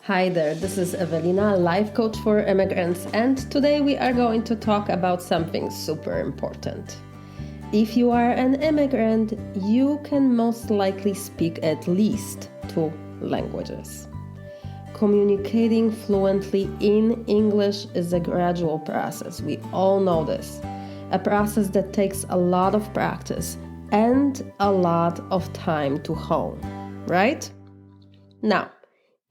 Hi there, this is Evelina, life coach for immigrants, and today we are going to talk about something super important. If you are an immigrant, you can most likely speak at least 2 languages. Communicating fluently in English is a gradual process. We all know this. A process that takes a lot of practice and a lot of time to hone, right? Now,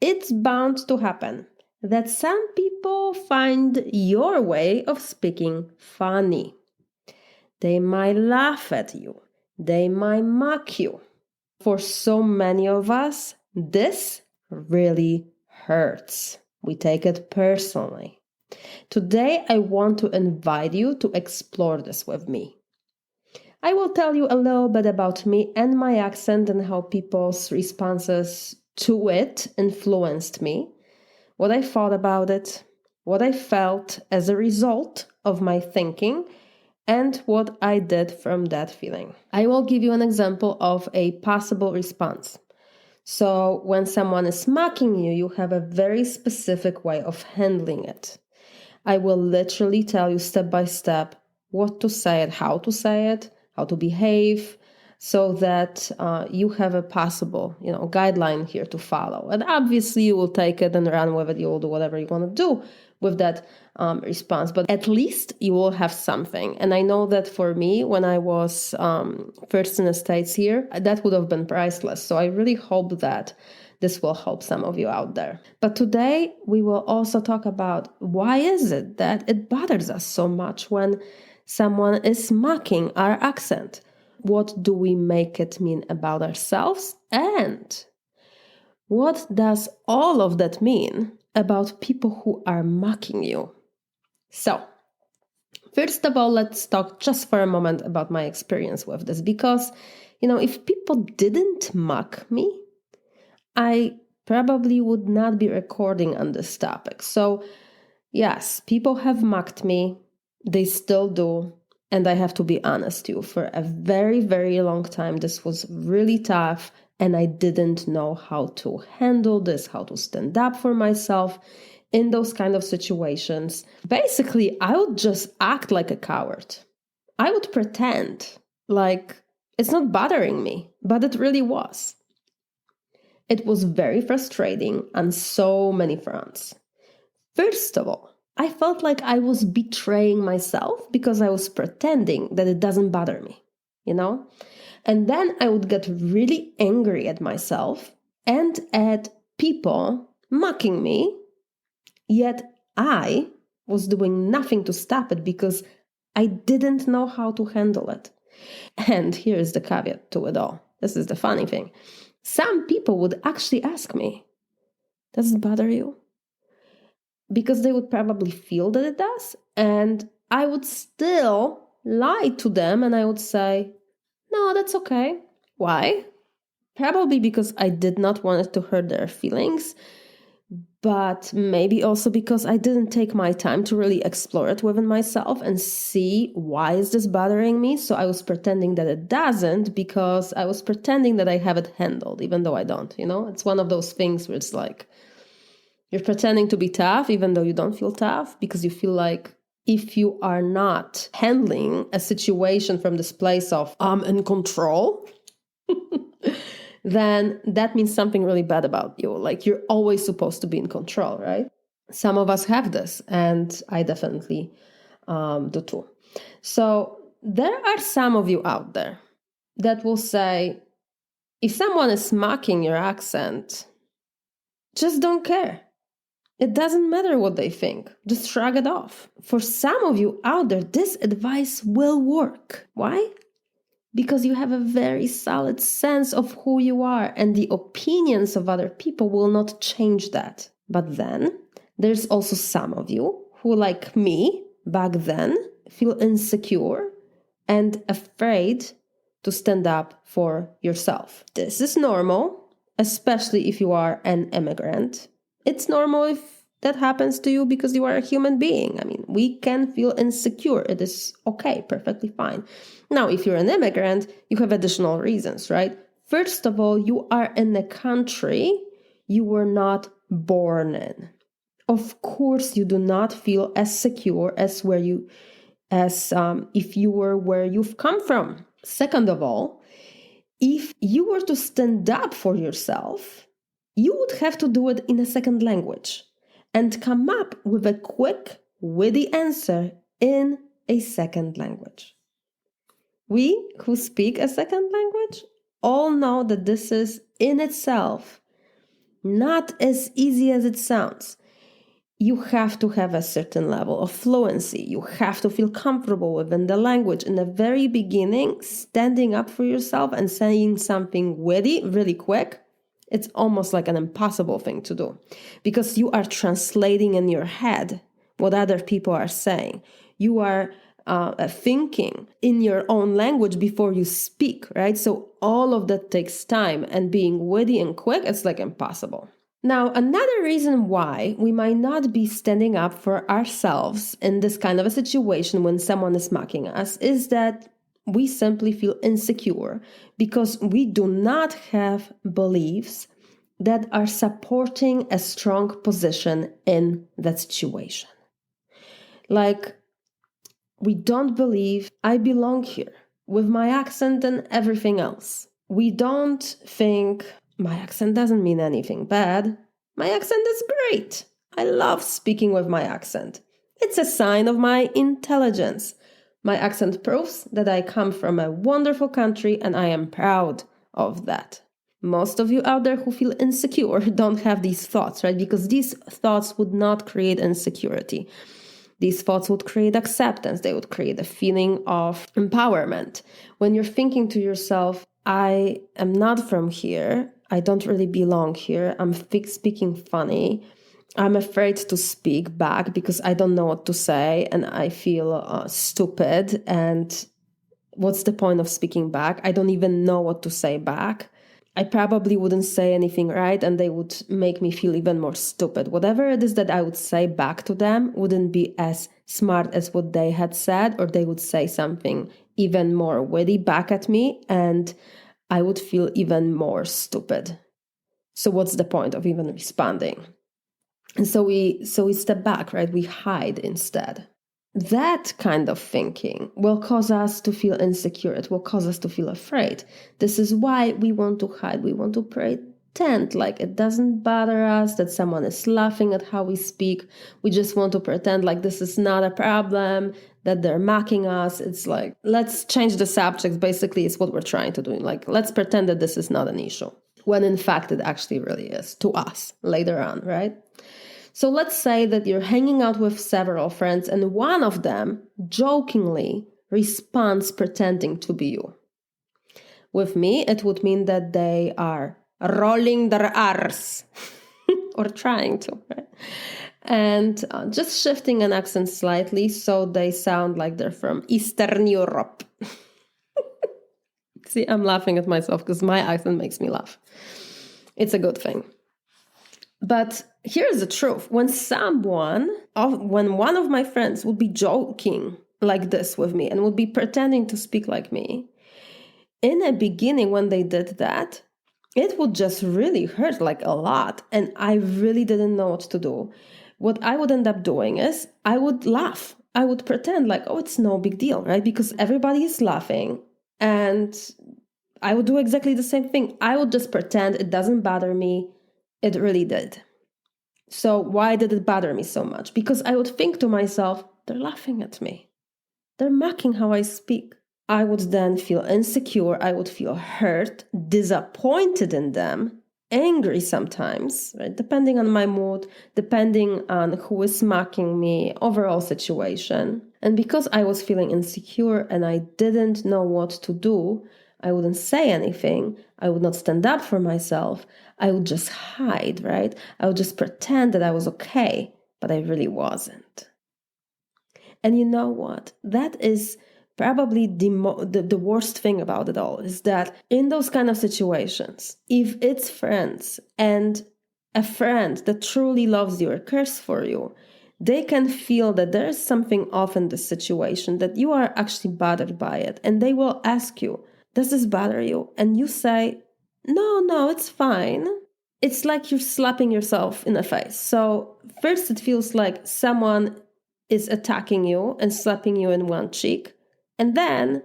it's bound to happen that some people find your way of speaking funny. They might laugh at you. They might mock you. For so many of us, this really hurts. We take it personally. Today, I want to invite you to explore this with me. I will tell you a little bit about me and my accent and how people's responses to it influenced me, what I thought about it, what I felt as a result of my thinking, and what I did from that feeling. I will give you an example of a possible response. So when someone is mocking you, you have a very specific way of handling it. I will literally tell you step by step what to say it, how to behave, so that you have a possible, guideline here to follow. And obviously you will take it and run with it. You will do whatever you want to do with that response, but at least you will have something. And I know that for me, when I was first in the States here, that would have been priceless. So I really hope that this will help some of you out there. But today we will also talk about why is it that it bothers us so much when someone is mocking our accent. What do we make it mean about ourselves? And what does all of that mean about people who are mocking you? So, first of all, let's talk just for a moment about my experience with this. Because, if people didn't mock me, I probably would not be recording on this topic. So, yes, people have mocked me. They still do. And I have to be honest to you, for a very, very long time, this was really tough. And I didn't know how to handle this, how to stand up for myself in those kind of situations. Basically, I would just act like a coward. I would pretend like it's not bothering me, but it really was. It was very frustrating on so many fronts. First of all, I felt like I was betraying myself because I was pretending that it doesn't bother me, And then I would get really angry at myself and at people mocking me, yet I was doing nothing to stop it because I didn't know how to handle it. And here's the caveat to it all. This is the funny thing. Some people would actually ask me, does it bother you? Because they would probably feel that it does. And I would still lie to them and I would say, no, that's okay. Why? Probably because I did not want it to hurt their feelings, but maybe also because I didn't take my time to really explore it within myself and see why is this bothering me. So I was pretending that it doesn't because I was pretending that I have it handled, even though I don't, It's one of those things where it's like, you're pretending to be tough even though you don't feel tough because you feel like if you are not handling a situation from this place of I'm in control, then that means something really bad about you. Like you're always supposed to be in control, right? Some of us have this, and I definitely do too. So there are some of you out there that will say, if someone is mocking your accent, just don't care. It doesn't matter what they think. Just shrug it off. For some of you out there, this advice will work. Why? Because you have a very solid sense of who you are, and the opinions of other people will not change that. But then, there's also some of you who, like me, back then, feel insecure and afraid to stand up for yourself. This is normal, especially if you are an immigrant. It's normal if that happens to you because you are a human being. I mean, we can feel insecure. It is okay, perfectly fine. Now, if you're an immigrant, you have additional reasons, right? First of all, you are in a country you were not born in. Of course, you do not feel as secure as if you were where you've come from. Second of all, if you were to stand up for yourself, you would have to do it in a second language and come up with a quick, witty answer in a second language. We who speak a second language all know that this is in itself not as easy as it sounds. You have to have a certain level of fluency. You have to feel comfortable within the language. In the very beginning, standing up for yourself and saying something witty really quick, it's almost like an impossible thing to do because you are translating in your head what other people are saying. You are thinking in your own language before you speak, right? So all of that takes time, and being witty and quick, it's like impossible. Now, another reason why we might not be standing up for ourselves in this kind of a situation when someone is mocking us is that we simply feel insecure because we do not have beliefs that are supporting a strong position in that situation. Like, we don't believe I belong here with my accent and everything else. We don't think my accent doesn't mean anything bad. My accent is great. I love speaking with my accent. It's a sign of my intelligence. My accent proves that I come from a wonderful country and I am proud of that. Most of you out there who feel insecure don't have these thoughts, right? Because these thoughts would not create insecurity. These thoughts would create acceptance. They would create a feeling of empowerment. When you're thinking to yourself, I am not from here. I don't really belong here. I'm speaking funny. I'm afraid to speak back because I don't know what to say and I feel stupid. And what's the point of speaking back? I don't even know what to say back. I probably wouldn't say anything right and they would make me feel even more stupid. Whatever it is that I would say back to them wouldn't be as smart as what they had said, or they would say something even more witty back at me and I would feel even more stupid. So what's the point of even responding? And so we step back, right? We hide instead. That kind of thinking will cause us to feel insecure. It will cause us to feel afraid. This is why we want to hide. We want to pretend like it doesn't bother us, that someone is laughing at how we speak. We just want to pretend like this is not a problem, that they're mocking us. It's like, let's change the subject. Basically, it's what we're trying to do. Like, let's pretend that this is not an issue, when in fact it actually really is to us later on, right? So let's say that you're hanging out with several friends and one of them jokingly responds pretending to be you. With me, it would mean that they are rolling their R's or trying to, right? And just shifting an accent slightly so they sound like they're from Eastern Europe. See, I'm laughing at myself because my accent makes me laugh. It's a good thing. But here's the truth. When one of my friends would be joking like this with me and would be pretending to speak like me, in the beginning when they did that, it would just really hurt like a lot. And I really didn't know what to do. What I would end up doing is I would laugh. I would pretend like, oh, it's no big deal, right? Because everybody is laughing. And I would do exactly the same thing. I would just pretend it doesn't bother me. It really did. So why did it bother me so much? Because I would think to myself, they're laughing at me. They're mocking how I speak. I would then feel insecure. I would feel hurt, disappointed in them, angry sometimes, right? Depending on my mood, depending on who is mocking me, overall situation. And because I was feeling insecure and I didn't know what to do, I wouldn't say anything. I would not stand up for myself. I would just hide, right? I would just pretend that I was okay, but I really wasn't. And you know what? That is probably the worst thing about it all, is that in those kind of situations, if it's friends and a friend that truly loves you or cares for you, they can feel that there is something off in the situation, that you are actually bothered by it. And they will ask you, does this bother you? And you say, no, it's fine. it's like you're slapping yourself in the face. So first it feels like someone is attacking you and slapping you in one cheek. And then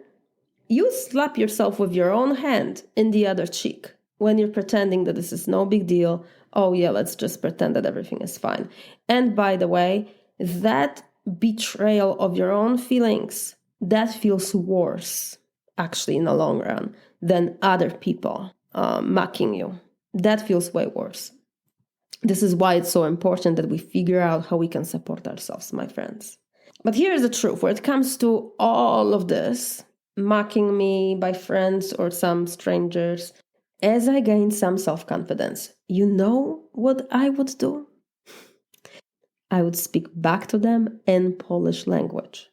you slap yourself with your own hand in the other cheek when you're pretending that this is no big deal. Oh yeah, let's just pretend that everything is fine. And by the way, that betrayal of your own feelings, that feels worse, actually, in the long run, than other people mocking you. That feels way worse. This is why it's so important that we figure out how we can support ourselves, my friends. But here's the truth. When it comes to all of this, mocking me by friends or some strangers, as I gain some self-confidence, you know what I would do? I would speak back to them in Polish language.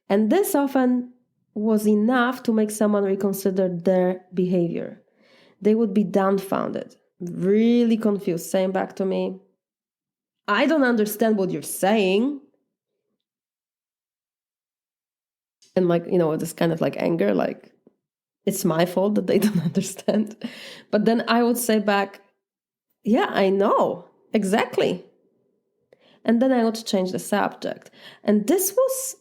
And this often was enough to make someone reconsider their behavior. They would be dumbfounded, really confused, saying back to me, I don't understand what you're saying. And this kind of like anger, like it's my fault that they don't understand. But then I would say back, yeah, I know, exactly. And then I would change the subject. And this was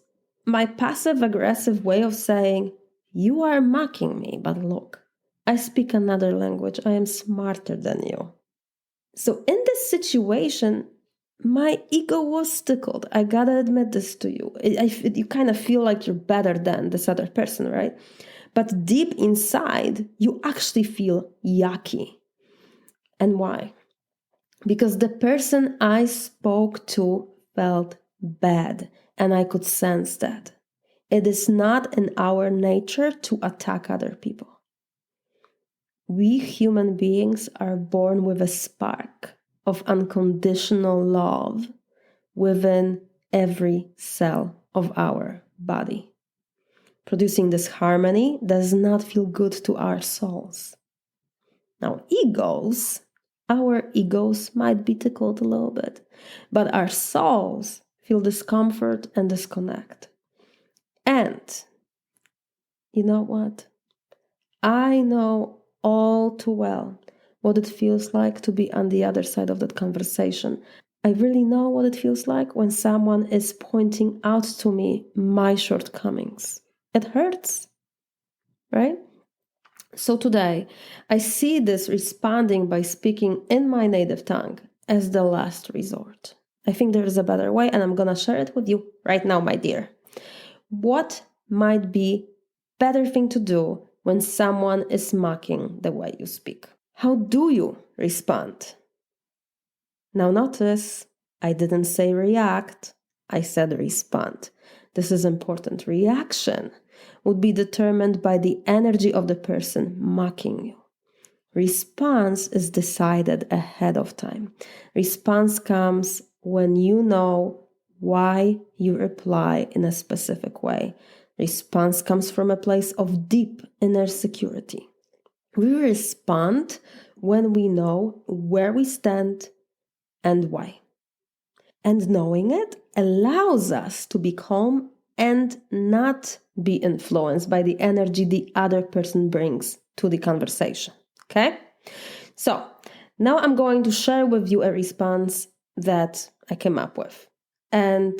my passive aggressive way of saying, you are mocking me, but look, I speak another language. I am smarter than you. So in this situation, my ego was tickled. I gotta admit this to you. You kind of feel like you're better than this other person, right? But deep inside, you actually feel yucky. And why? Because the person I spoke to felt bad, and I could sense that. It is not in our nature to attack other people. We human beings are born with a spark of unconditional love within every cell of our body. Producing this harmony does not feel good to our souls. Now, our egos might be tickled a little bit, but our souls feel discomfort and disconnect. And you know what? I know all too well what it feels like to be on the other side of that conversation. I really know what it feels like when someone is pointing out to me my shortcomings. It hurts, right? So today, I see this responding by speaking in my native tongue as the last resort. I think there is a better way, and I'm going to share it with you right now, my dear. What might be better thing to do when someone is mocking the way you speak? How do you respond? Now notice, I didn't say react, I said respond. This is important. Reaction would be determined by the energy of the person mocking you. Response is decided ahead of time. Response comes when you know why you reply in a specific way. Response comes from a place of deep inner security. We respond when we know where we stand and why. And knowing it allows us to be calm and not be influenced by the energy the other person brings to the conversation. Okay? So now I'm going to share with you a response that I came up with. And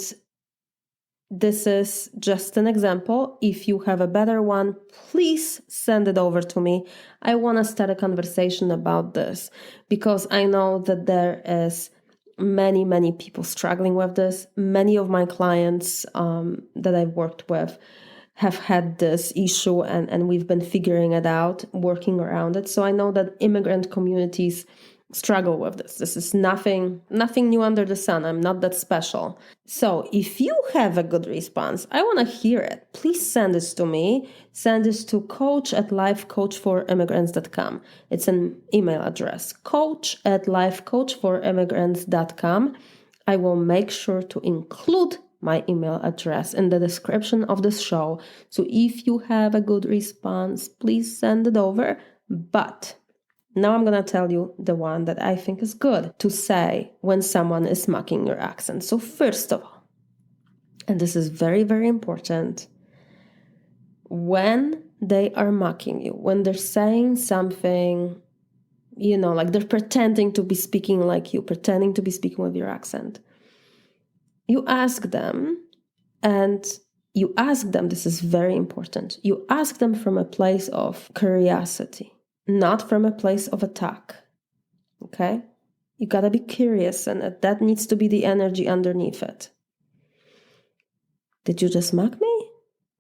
this is just an example. If you have a better one, please send it over to me. I want to start a conversation about this because I know that there is many people struggling with this. Many of my clients that I've worked with have had this issue and we've been figuring it out, working around it. So I know that immigrant communities struggle with this. This is nothing new under the sun. I'm not that special. So if you have a good response, I want to hear it. Please send this to me. Send this to coach@lifecoachforimmigrants.com. It's an email address, coach@lifecoachforimmigrants.com. I will make sure to include my email address in the description of this show. So if you have a good response, please send it over. But now I'm going to tell you the one that I think is good to say when someone is mocking your accent. So first of all, and this is very important, when they are mocking you, when they're saying something like they're pretending to be speaking like you, pretending to be speaking with your accent. You ask them, this is very important. You ask them from a place of curiosity, not from a place of attack. Okay? You gotta be curious, and that needs to be the energy underneath it. Did you just mock me?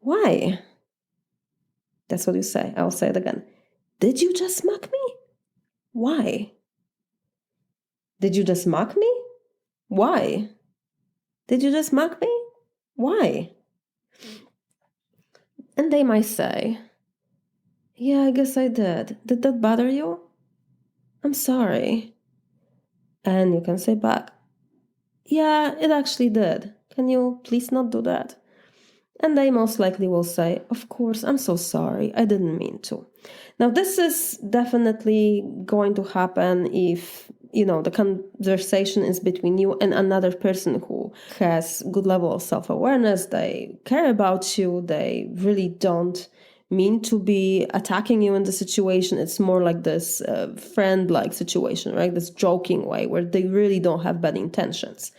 Why? That's what you say. I'll say it again. Did you just mock me? Why? Did you just mock me? Why? Did you just mock me? Why? And they might say, yeah, I guess I did. Did that bother you? I'm sorry. And you can say back, yeah, it actually did. Can you please not do that? And they most likely will say, of course, I'm so sorry. I didn't mean to. Now, this is definitely going to happen if, the conversation is between you and another person who has good level of self-awareness. They care about you. They really don't mean to be attacking you in the situation. It's more like this friend-like situation, right? This joking way where they really don't have bad intentions.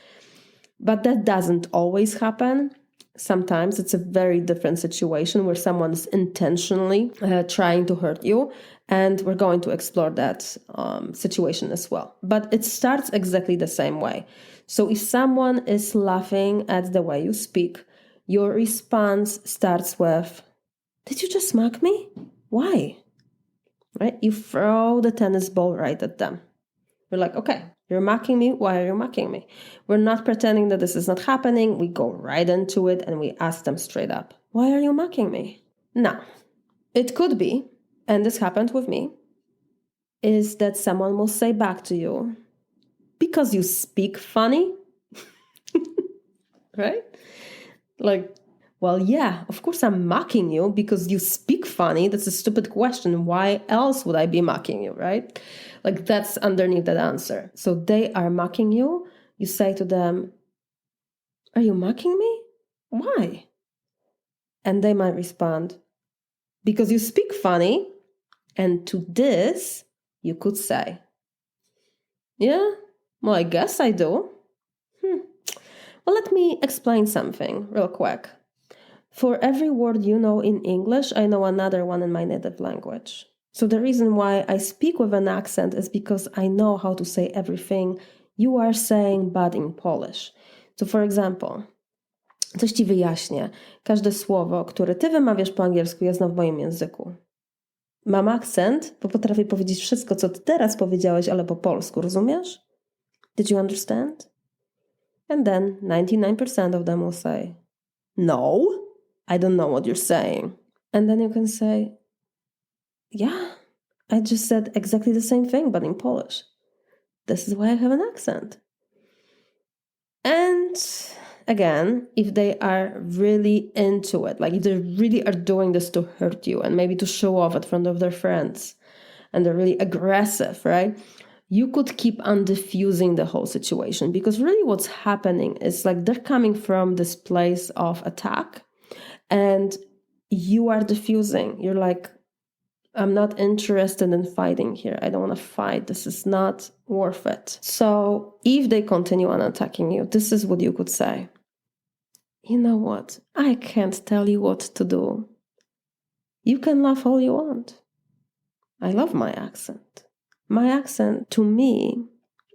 But that doesn't always happen. Sometimes it's a very different situation where someone is intentionally trying to hurt you, and we're going to explore that situation as well. But it starts exactly the same way. So if someone is laughing at the way you speak, your response starts with, did you just mock me? Why? Right? You throw the tennis ball right at them. We're like, okay, you're mocking me. Why are you mocking me? We're not pretending that this is not happening. We go right into it and we ask them straight up, why are you mocking me? Now, it could be, and this happened with me, is that someone will say back to you, because you speak funny, right? Like, well, yeah, of course I'm mocking you because you speak funny. That's a stupid question. Why else would I be mocking you, right? Like, that's underneath that answer. So they are mocking you. You say to them, are you mocking me? Why? And they might respond, because you speak funny. And to this, you could say, yeah, well, I guess I do. Well, let me explain something real quick. For every word you know in English, I know another one in my native language. So the reason why I speak with an accent is because I know how to say everything you are saying, but in Polish. So for example, coś ci wyjaśnię. Każde słowo, które ty wymawiasz po angielsku, ja znam w moim języku. Mam akcent, bo potrafię powiedzieć wszystko, co ty teraz powiedziałeś, ale po polsku, rozumiesz? Did you understand? And then 99% of them will say, no, I don't know what you're saying. And then you can say, yeah, I just said exactly the same thing, but in Polish. This is why I have an accent. And again, if they are really into it, like if they really are doing this to hurt you and maybe to show off in front of their friends, and they're really aggressive, right? You could keep on diffusing the whole situation, because really what's happening is like they're coming from this place of attack and you are diffusing. You're like, I'm not interested in fighting here. I don't want to fight. This is not worth it. So if they continue on attacking you, this is what you could say. You know what? I can't tell you what to do. You can laugh all you want. I love my accent. My accent, to me,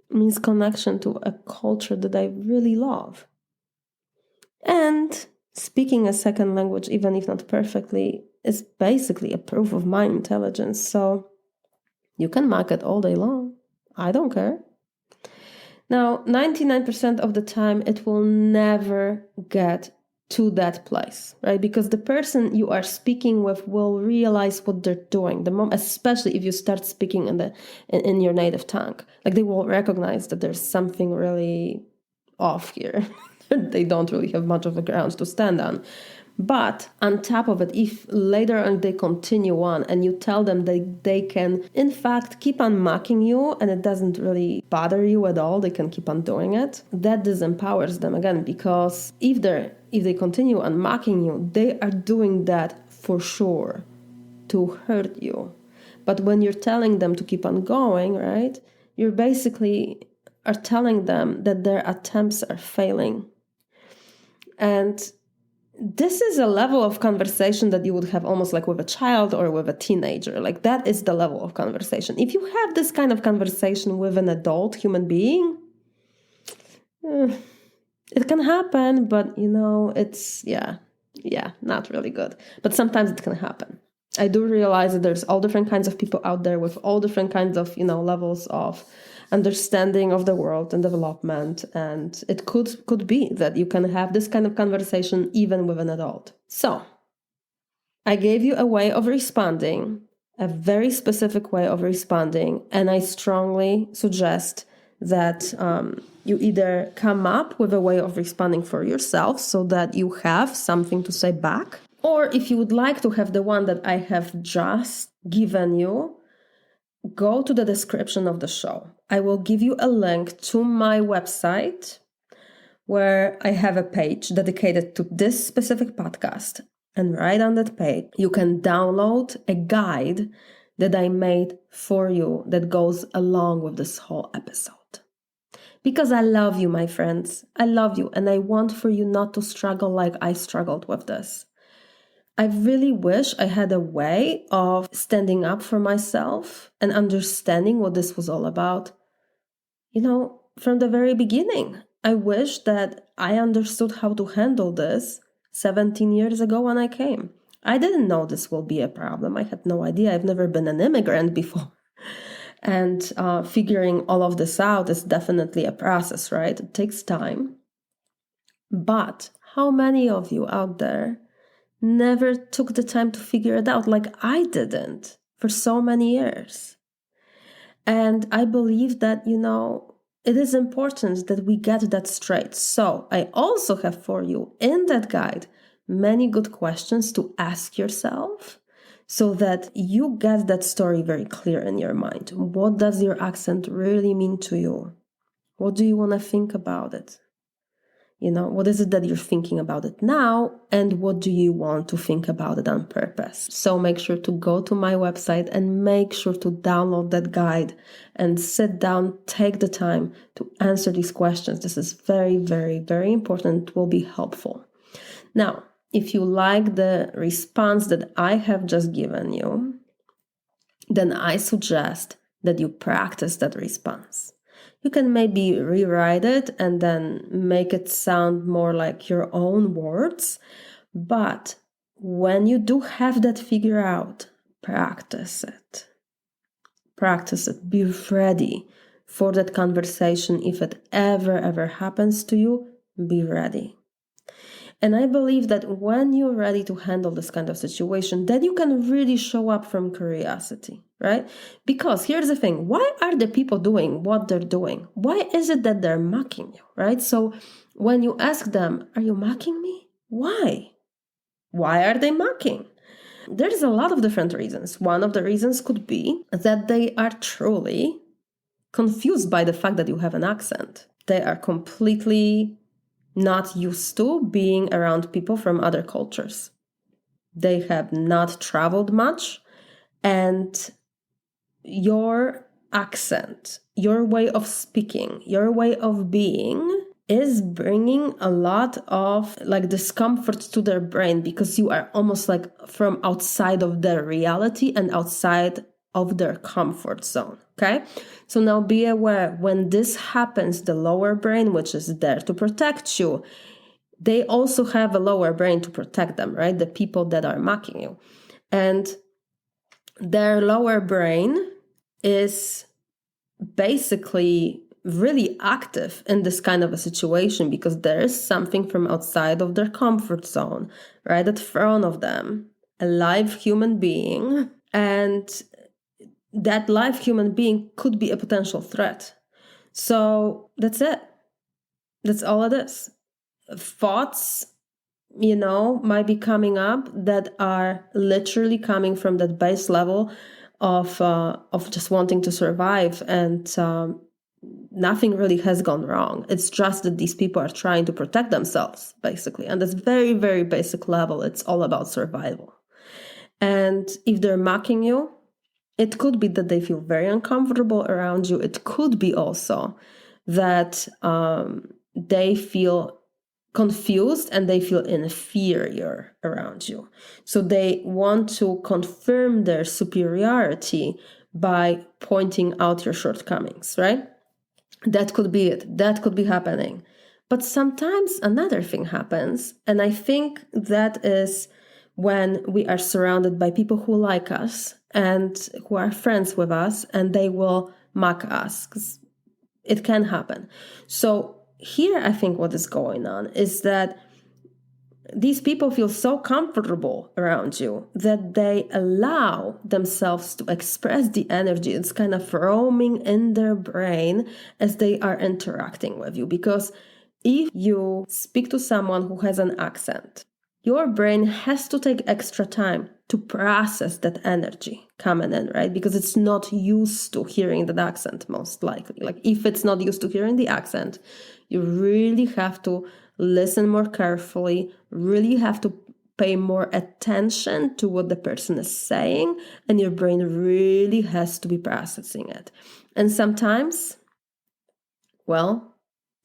means connection to a culture that I really love. And speaking a second language, even if not perfectly, is basically a proof of my intelligence. So you can mock it all day long. I don't care. Now, 99% of the time, it will never get to that place, right? Because the person you are speaking with will realize what they're doing. Especially if you start speaking in your native tongue, like they will recognize that there's something really off here. They don't really have much of a ground to stand on. But on top of it, if later on they continue on and you tell them that they can, in fact, keep on mocking you and it doesn't really bother you at all, they can keep on doing it, that disempowers them again, because if they continue on mocking you, they are doing that for sure to hurt you. But when you're telling them to keep on going, right, you're basically are telling them that their attempts are failing. And this is a level of conversation that you would have almost like with a child or with a teenager. Like that is the level of conversation. If you have this kind of conversation with an adult human being, it can happen, but it's, not really good. But sometimes it can happen. I do realize that there's all different kinds of people out there with all different kinds of, levels of understanding of the world and development. And it could be that you can have this kind of conversation even with an adult. So I gave you a way of responding, a very specific way of responding. And I strongly suggest that you either come up with a way of responding for yourself so that you have something to say back, or if you would like to have the one that I have just given you, go to the description of the show. I will give you a link to my website where I have a page dedicated to this specific podcast. And right on that page, you can download a guide that I made for you that goes along with this whole episode. Because I love you, my friends. I love you, and I want for you not to struggle like I struggled with this. I really wish I had a way of standing up for myself and understanding what this was all about, from the very beginning. I wish that I understood how to handle this 17 years ago when I came. I didn't know this will be a problem. I had no idea. I've never been an immigrant before. And figuring all of this out is definitely a process, right? It takes time. But how many of you out there never took the time to figure it out like I didn't for so many years? And I believe that, it is important that we get that straight. So I also have for you in that guide many good questions to ask yourself so that you get that story very clear in your mind. What does your accent really mean to you? What do you want to think about it? What is it that you're thinking about it now? And what do you want to think about it on purpose? So make sure to go to my website and make sure to download that guide and sit down, take the time to answer these questions. This is very, very, very important. It will be helpful. Now, if you like the response that I have just given you, then I suggest that you practice that response. You can maybe rewrite it and then make it sound more like your own words. But when you do have that figure out, practice it. Practice it. Be ready for that conversation. If it ever happens to you, be ready. And I believe that when you're ready to handle this kind of situation, then you can really show up from curiosity, right? Because here's the thing, why are the people doing what they're doing? Why is it that they're mocking you, right? So when you ask them, are you mocking me? Why? Why are they mocking? There's a lot of different reasons. One of the reasons could be that they are truly confused by the fact that you have an accent. They are completely not used to being around people from other cultures. They have not traveled much, and your accent, your way of speaking, your way of being is bringing a lot of discomfort to their brain because you are almost like from outside of their reality and outside of their comfort zone. Okay? So now be aware when this happens, the lower brain, which is there to protect you, they also have a lower brain to protect them, right? The people that are mocking you. And their lower brain is basically really active in this kind of a situation because there is something from outside of their comfort zone, right in front of them, a live human being. And that live human being could be a potential threat. So that's it. That's all it is. Thoughts, might be coming up that are literally coming from that base level of just wanting to survive, and nothing really has gone wrong. It's just that these people are trying to protect themselves, basically. And that's very, very basic level. It's all about survival. And if they're mocking you, It could be that they feel very uncomfortable around you. It could be also that they feel confused and they feel inferior around you. So they want to confirm their superiority by pointing out your shortcomings, right? That could be it. That could be happening. But sometimes another thing happens, and I think that is when we are surrounded by people who like us and who are friends with us, and they will mock us, 'cause it can happen. So here, I think what is going on is that these people feel so comfortable around you that they allow themselves to express the energy. It's kind of roaming in their brain as they are interacting with you. Because if you speak to someone who has an accent, your brain has to take extra time to process that energy coming in, right? Because it's not used to hearing that accent, most likely. Like if it's not used to hearing the accent, you really have to listen more carefully, really have to pay more attention to what the person is saying, and your brain really has to be processing it. And sometimes, well,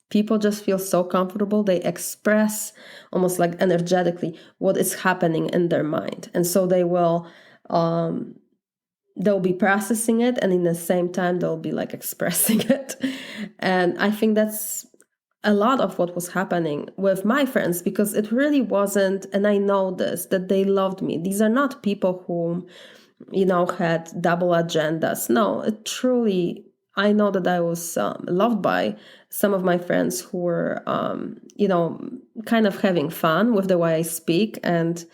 people just feel so comfortable, they express almost like energetically what is happening in their mind. And so they'll be processing it, and in the same time they'll be like expressing it. And I think that's a lot of what was happening with my friends, because it really wasn't, and I know this, that they loved me. These are not people who, had double agendas. No, it truly, I know that I was loved by some of my friends who were, kind of having fun with the way I speak and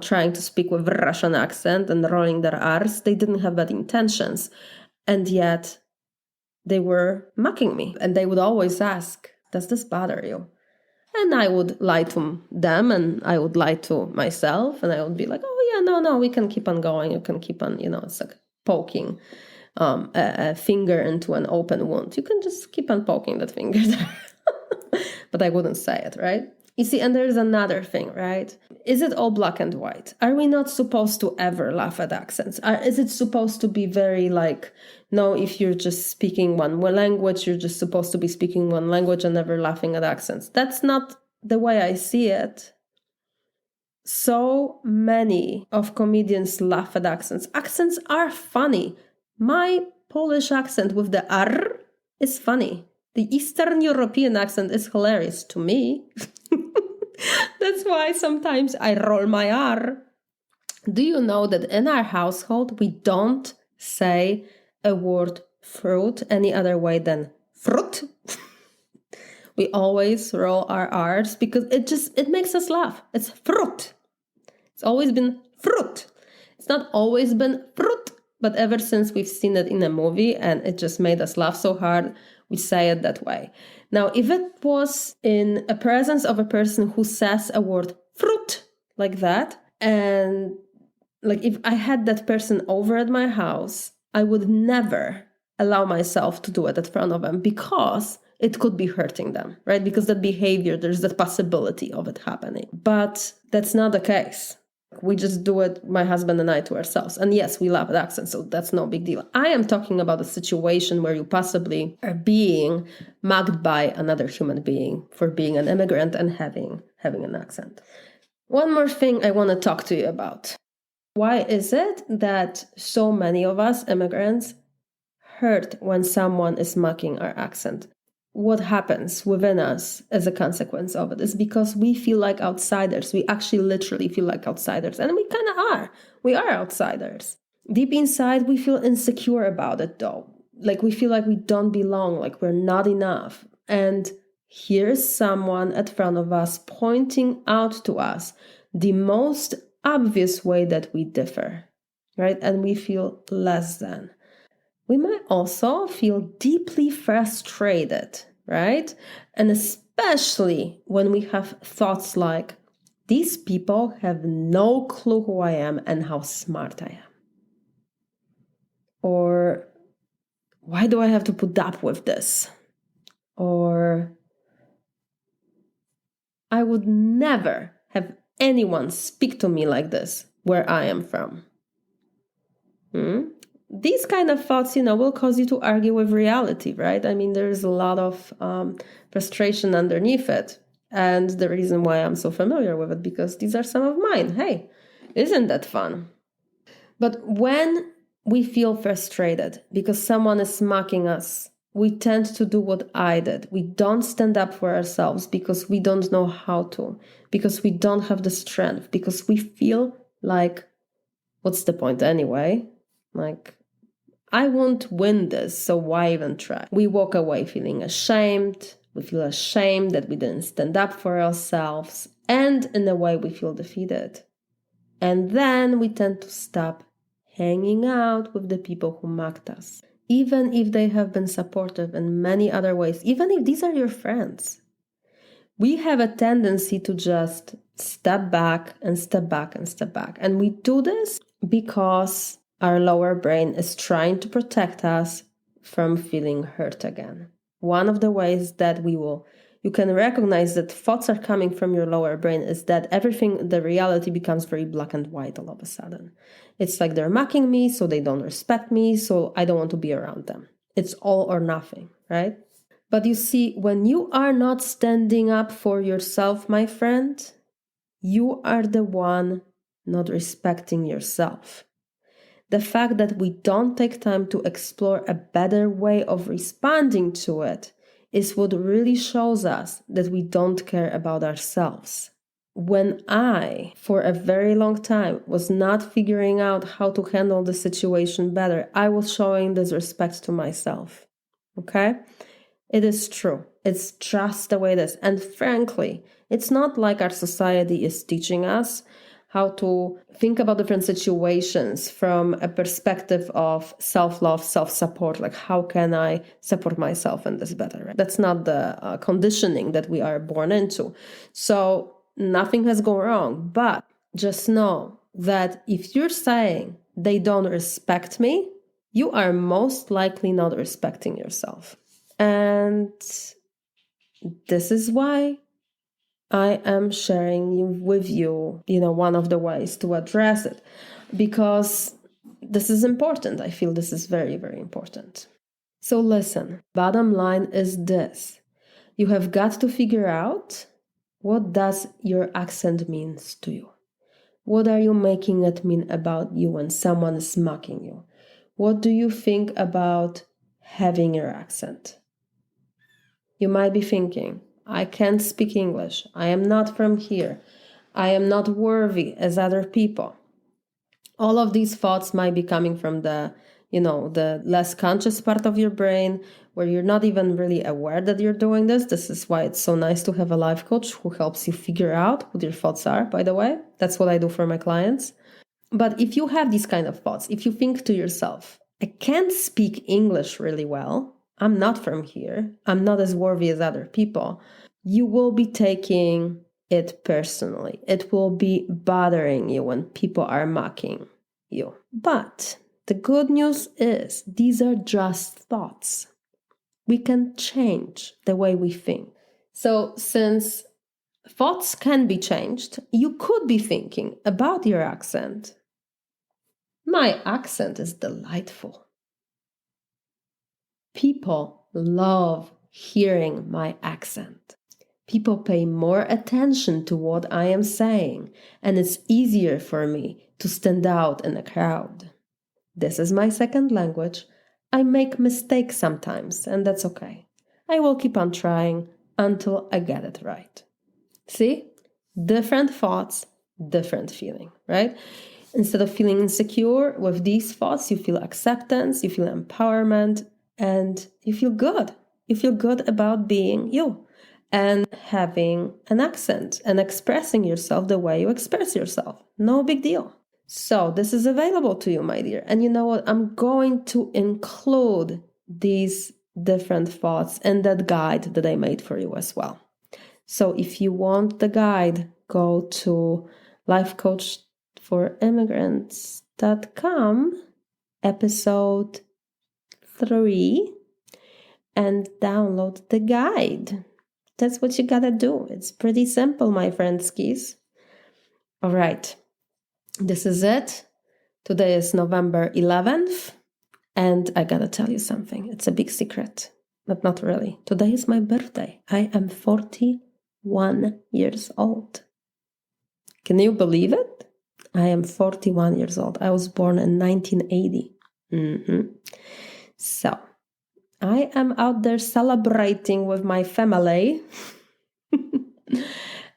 trying to speak with Russian accent and rolling their R's. They didn't have bad intentions. And yet they were mocking me. And they would always ask, does this bother you? And I would lie to them and I would lie to myself. And I would be like, oh, yeah, no, we can keep on going. You can keep on, it's like poking a finger into an open wound. You can just keep on poking that finger there. But I wouldn't say it, right? You see, and there's another thing, right? Is it all black and white? Are we not supposed to ever laugh at accents? Is it supposed to be very like, no, if you're just speaking one language, you're just supposed to be speaking one language and never laughing at accents? That's not the way I see it. So many of comedians laugh at accents. Accents are funny. My Polish accent with the R is funny. The Eastern European accent is hilarious to me. That's why sometimes I roll my R. Do you know that in our household, we don't say a word fruit any other way than fruit? We always roll our R's because it makes us laugh. It's fruit. It's always been fruit. It's not always been fruit, but ever since we've seen it in a movie and it just made us laugh so hard, we say it that way. Now, if it was in a presence of a person who says a word fruit like that, and like if I had that person over at my house, I would never allow myself to do it in front of them because it could be hurting them, right? Because that behavior, there's that possibility of it happening. But that's not the case. We just do it, my husband and I, to ourselves. And yes, we laugh at accents, so that's no big deal. I am talking about a situation where you possibly are being mocked by another human being for being an immigrant and having an accent. One more thing I want to talk to you about. Why is it that so many of us immigrants hurt when someone is mocking our accent? What happens within us as a consequence of it is because we feel like outsiders. We actually literally feel like outsiders. And we kind of are. We are outsiders. Deep inside, we feel insecure about it though. Like we feel like we don't belong, like we're not enough. And here's someone at front of us pointing out to us the most obvious way that we differ, right? And we feel less than. We might also feel deeply frustrated, right? And especially when we have thoughts like, these people have no clue who I am and how smart I am. Or, why do I have to put up with this? Or, I would never have anyone speak to me like this where I am from. these kind of thoughts, will cause you to argue with reality, right? I mean, there's a lot of frustration underneath it. And the reason why I'm so familiar with it, because these are some of mine. Hey, isn't that fun? But when we feel frustrated because someone is mocking us, we tend to do what I did. We don't stand up for ourselves because we don't know how to, because we don't have the strength, because we feel like, what's the point anyway? Like, I won't win this, so why even try? We walk away feeling ashamed. We feel ashamed that we didn't stand up for ourselves. And in a way, we feel defeated. And then we tend to stop hanging out with the people who mocked us, even if they have been supportive in many other ways, even if these are your friends. We have a tendency to just step back and step back and step back. And we do this because our lower brain is trying to protect us from feeling hurt again. One of the ways that you can recognize that thoughts are coming from your lower brain is that the reality becomes very black and white all of a sudden. It's like they're mocking me, so they don't respect me, so I don't want to be around them. It's all or nothing, right? But you see, when you are not standing up for yourself, my friend, you are the one not respecting yourself. The fact that we don't take time to explore a better way of responding to it is what really shows us that we don't care about ourselves. When I, for a very long time, was not figuring out how to handle the situation better, I was showing disrespect to myself. Okay? It is true. It's just the way it is. And frankly, it's not like our society is teaching us how to think about different situations from a perspective of self-love, self-support, like how can I support myself in this better? Right? That's not the conditioning that we are born into. So nothing has gone wrong, but just know that if you're saying they don't respect me, you are most likely not respecting yourself. And this is why I am sharing with you, one of the ways to address it, because this is important. I feel this is very, very important. So listen, bottom line is this. You have got to figure out, what does your accent means to you? What are you making it mean about you when someone is mocking you? What do you think about having your accent? You might be thinking, I can't speak English. I am not from here. I am not worthy as other people. All of these thoughts might be coming from the less conscious part of your brain, where you're not even really aware that you're doing this. This is why it's so nice to have a life coach who helps you figure out what your thoughts are, by the way. That's what I do for my clients. But if you have these kind of thoughts, if you think to yourself, I can't speak English really well, I'm not from here, I'm not as worthy as other people, you will be taking it personally. It will be bothering you when people are mocking you. But the good news is these are just thoughts. We can change the way we think. So since thoughts can be changed, you could be thinking about your accent. My accent is delightful. People love hearing my accent. People pay more attention to what I am saying, and it's easier for me to stand out in a crowd. This is my second language. I make mistakes sometimes, and that's okay. I will keep on trying until I get it right. See? Different thoughts, different feeling, right? Instead of feeling insecure with these thoughts, you feel acceptance, you feel empowerment, and you feel good. You feel good about being you and having an accent and expressing yourself the way you express yourself. No big deal. So this is available to you, my dear. And you know what? I'm going to include these different thoughts in that guide that I made for you as well. So if you want the guide, go to lifecoachforimmigrants.com, episode 3, and download the guide. That's what you gotta do. It's pretty simple, my friendskis. All right, this is it. Today is November 11th. And I gotta tell you something. It's a big secret, but not really. Today is my birthday. I am 41 years old. Can you believe it? I am 41 years old. I was born in 1980. So I am out there celebrating with my family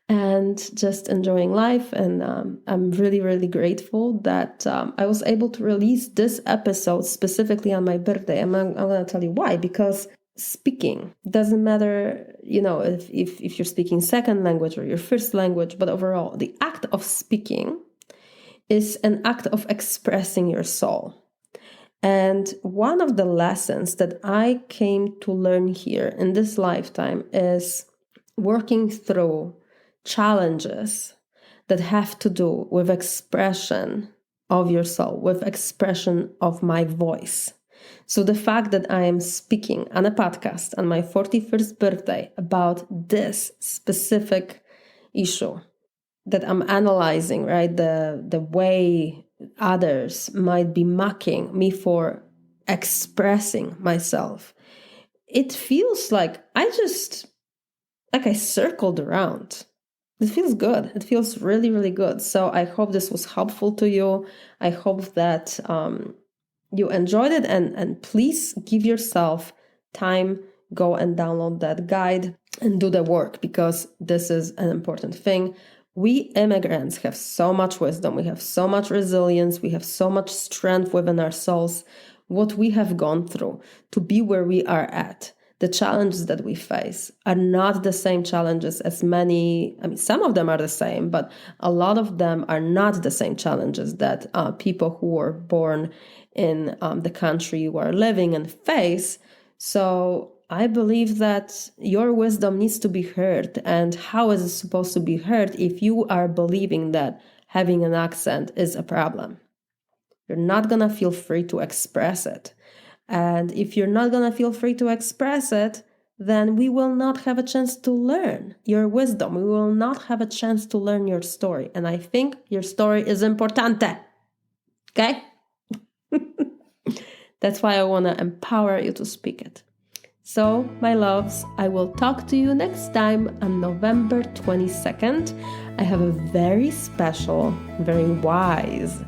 and just enjoying life. And I'm really, really grateful that I was able to release this episode specifically on my birthday. I'm going to tell you why. Because speaking doesn't matter, if you're speaking second language or your first language, but overall, the act of speaking is an act of expressing your soul. And one of the lessons that I came to learn here in this lifetime is working through challenges that have to do with expression of your soul, with expression of my voice. So the fact that I am speaking on a podcast on my 41st birthday about this specific issue that I'm analyzing, right? The way others might be mocking me for expressing myself. It feels like I circled around. It feels good. It feels really, really good. So I hope this was helpful to you. I hope that you enjoyed it, and please give yourself time, go and download that guide and do the work, because this is an important thing. We immigrants have so much wisdom, we have so much resilience, we have so much strength within our souls, what we have gone through to be where we are at. The challenges that we face are not the same challenges as some of them are the same, but a lot of them are not the same challenges that people who were born in the country you are living in face. So I believe that your wisdom needs to be heard. And how is it supposed to be heard if you are believing that having an accent is a problem? You're not going to feel free to express it. And if you're not going to feel free to express it, then we will not have a chance to learn your wisdom. We will not have a chance to learn your story. And I think your story is importante. Okay? That's why I want to empower you to speak it. So, my loves, I will talk to you next time on November 22nd. I have a very special, very wise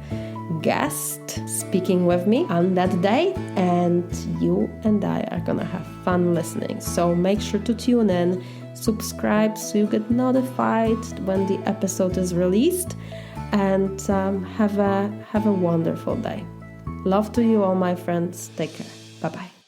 guest speaking with me on that day, and you and I are gonna have fun listening. So make sure to tune in, subscribe so you get notified when the episode is released, and have a wonderful day. Love to you all, my friends. Take care. Bye-bye.